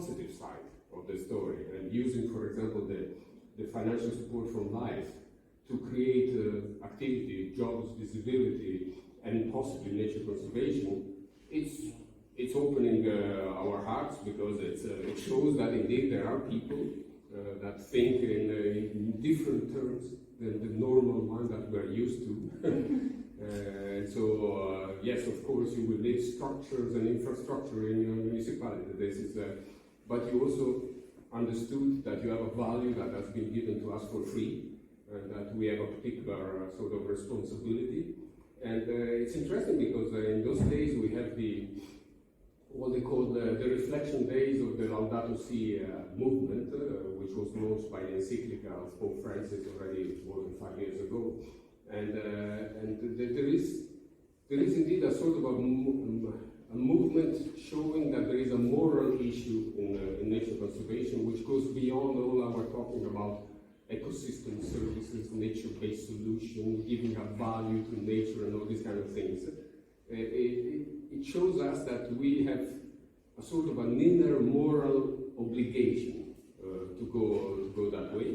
positive side of the story, and using, for example, the financial support from LIFE to create activity, jobs, visibility, and possibly nature conservation, it's opening our hearts, because it shows that indeed there are people that think in different terms than the normal one that we're used to. So yes, of course, you will need structures and infrastructure in your municipality. This is, but you also understood that you have a value that has been given to us for free, and that we have a particular sort of responsibility. And it's interesting because in those days we have what they call the reflection days of the Laudato Si movement, which was launched by the encyclical of Pope Francis already more than 5 years ago. And there is indeed a sort of a movement showing that there is a moral issue in nature conservation, which goes beyond all our talking about ecosystem services, nature-based solutions, giving a value to nature and all these kind of things. It shows us that we have a sort of an inner moral obligation to go that way.